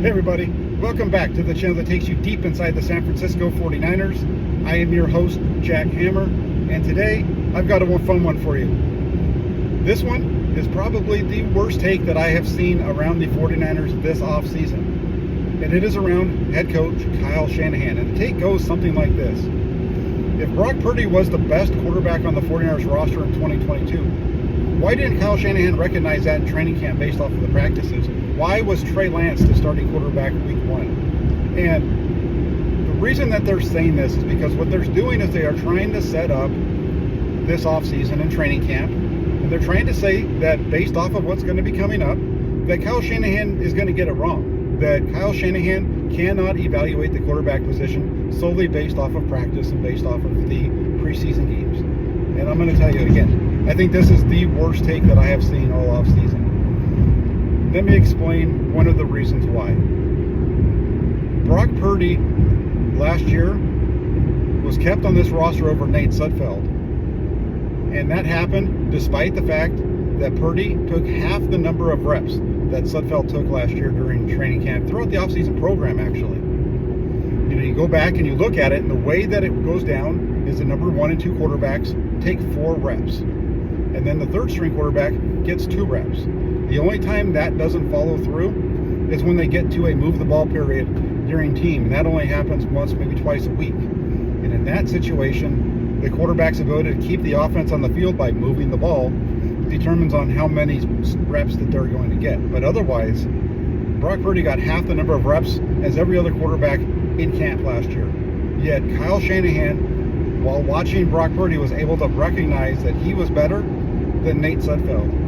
Hey everybody, welcome back to the channel that takes you deep inside the San Francisco 49ers. I am your host, Jack Hammer, and today I've got a fun one for you. This one is probably the worst take that I have seen around the 49ers this offseason, and it is around head coach Kyle Shanahan. And the take goes something like this. If Brock Purdy was the best quarterback on the 49ers roster in 2022, why didn't Kyle Shanahan recognize that in training camp based off of the practices? Why was Trey Lance the starting quarterback week one? And the reason that they're saying this is because what they're doing is they are trying to set up this offseason in training camp. And they're trying to say that based off of what's going to be coming up, that Kyle Shanahan is going to get it wrong. That Kyle Shanahan cannot evaluate the quarterback position solely based off of practice and based off of the preseason games. And I'm going to tell you again, I think this is the worst take that I have seen all offseason. Let me explain one of the reasons why. Brock Purdy last year was kept on this roster over Nate Sudfeld. And that happened despite the fact that Purdy took half the number of reps that Sudfeld took last year during training camp, throughout the offseason program actually. You know, you go back and you look at it, and the way that it goes down is the number 1 and 2 quarterbacks take 4 reps. And then the third string quarterback gets 2 reps. The only time that doesn't follow through is when they get to a move the ball period during team. And that only happens once, maybe twice a week. And in that situation, the quarterback's ability to keep the offense on the field by moving the ball determines on how many reps that they're going to get. But otherwise, Brock Purdy got half the number of reps as every other quarterback in camp last year. Yet Kyle Shanahan, while watching Brock Purdy, was able to recognize that he was better than Nate Sudfeld.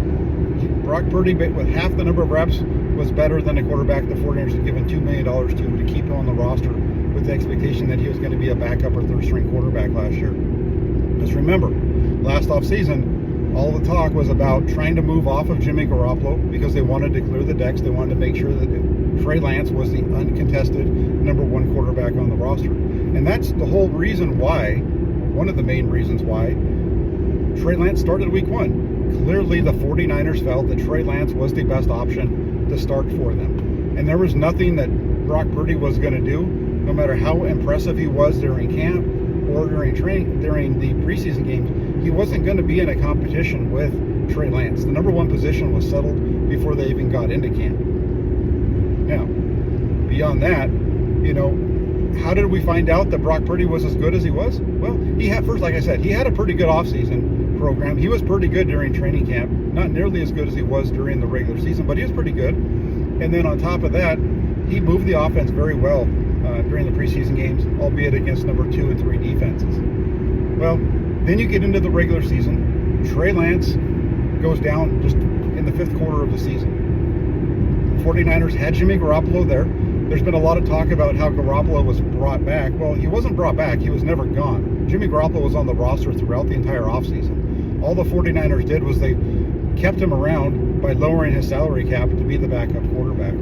Brock Purdy, with half the number of reps, was better than a quarterback the 49ers had given $2 million to keep him on the roster with the expectation that he was going to be a backup or third string quarterback last year. Just remember, last offseason, all the talk was about trying to move off of Jimmy Garoppolo because they wanted to clear the decks. They wanted to make sure that Trey Lance was the uncontested number 1 quarterback on the roster. And that's the whole reason why, one of the main reasons why, Trey Lance started week 1. Clearly, the 49ers felt that Trey Lance was the best option to start for them. And there was nothing that Brock Purdy was going to do, no matter how impressive he was during camp or during the preseason games. He wasn't going to be in a competition with Trey Lance. The number 1 position was settled before they even got into camp. Now, beyond that, you know, how did we find out that Brock Purdy was as good as he was? Well, first, like I said, he had a pretty good offseason program. He was pretty good during training camp. Not nearly as good as he was during the regular season, but he was pretty good. And then on top of that, he moved the offense very well during the preseason games, albeit against number 2 and 3 defenses. Well, then you get into the regular season. Trey Lance goes down just in the 5th quarter of the season. The 49ers had Jimmy Garoppolo there. There's been a lot of talk about how Garoppolo was brought back. Well, he wasn't brought back. He was never gone. Jimmy Garoppolo was on the roster throughout the entire offseason. All the 49ers did was they kept him around by lowering his salary cap to be the backup quarterback.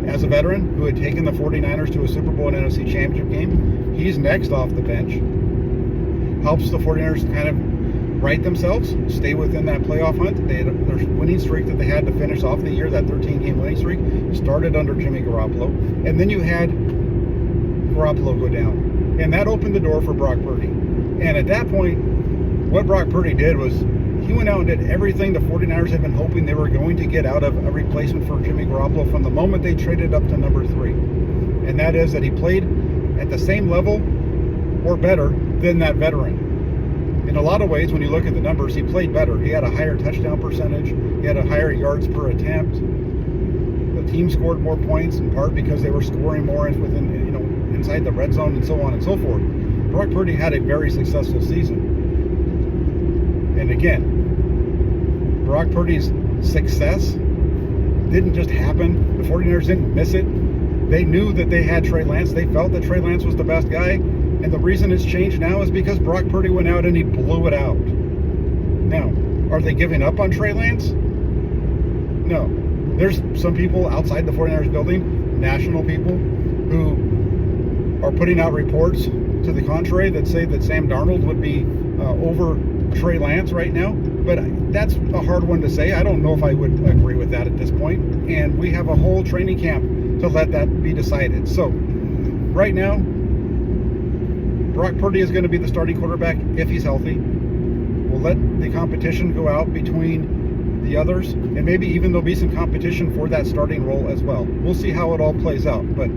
As a veteran who had taken the 49ers to a Super Bowl and NFC Championship game, he's next off the bench. Helps the 49ers kind of right themselves, stay within that playoff hunt. They had their winning streak that they had to finish off the year, that 13-game winning streak, started under Jimmy Garoppolo. And then you had Garoppolo go down. And that opened the door for Brock Purdy. And at that point, what Brock Purdy did was he went out and did everything the 49ers had been hoping they were going to get out of a replacement for Jimmy Garoppolo from the moment they traded up to number 3. And that is that he played at the same level or better than that veteran. In a lot of ways, when you look at the numbers, he played better. He had a higher touchdown percentage. He had a higher yards per attempt. The team scored more points, in part because they were scoring more inside the red zone and so on and so forth. Brock Purdy had a very successful season. And again, Brock Purdy's success didn't just happen. The 49ers didn't miss it. They knew that they had Trey Lance. They felt that Trey Lance was the best guy. And the reason it's changed now is because Brock Purdy went out and he blew it out. Now, are they giving up on Trey Lance? No. There's some people outside the 49ers building, national people, who are putting out reports to the contrary that say that Sam Darnold would be over Trey Lance right now. But that's a hard one to say. I don't know if I would agree with that at this point. And we have a whole training camp to let that be decided. So right now, Brock Purdy is going to be the starting quarterback if he's healthy. We'll let the competition go out between the others, and maybe even there'll be some competition for that starting role as well. We'll see how it all plays out. But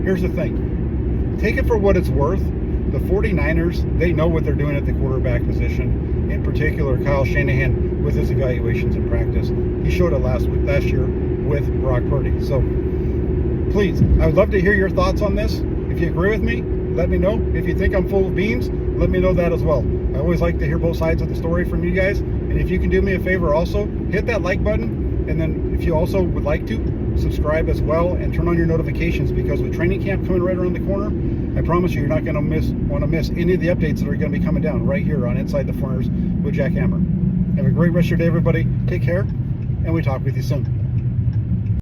here's the thing. Take it for what it's worth. The 49ers, they know what they're doing at the quarterback position. In particular, Kyle Shanahan with his evaluations in practice. He showed it last year with Brock Purdy. So please, I would love to hear your thoughts on this. If you agree with me, let me know. If you think I'm full of beans, let me know that as well. I always like to hear both sides of the story from you guys. And if you can do me a favor also, hit that like button. And then if you also would like to, subscribe as well and turn on your notifications, because with training camp coming right around the corner, I promise you're not going to want to miss any of the updates that are going to be coming down right here on Inside the 49ers with Jack Hammer. Have a great rest of your day, everybody. Take care, and we talk with you soon.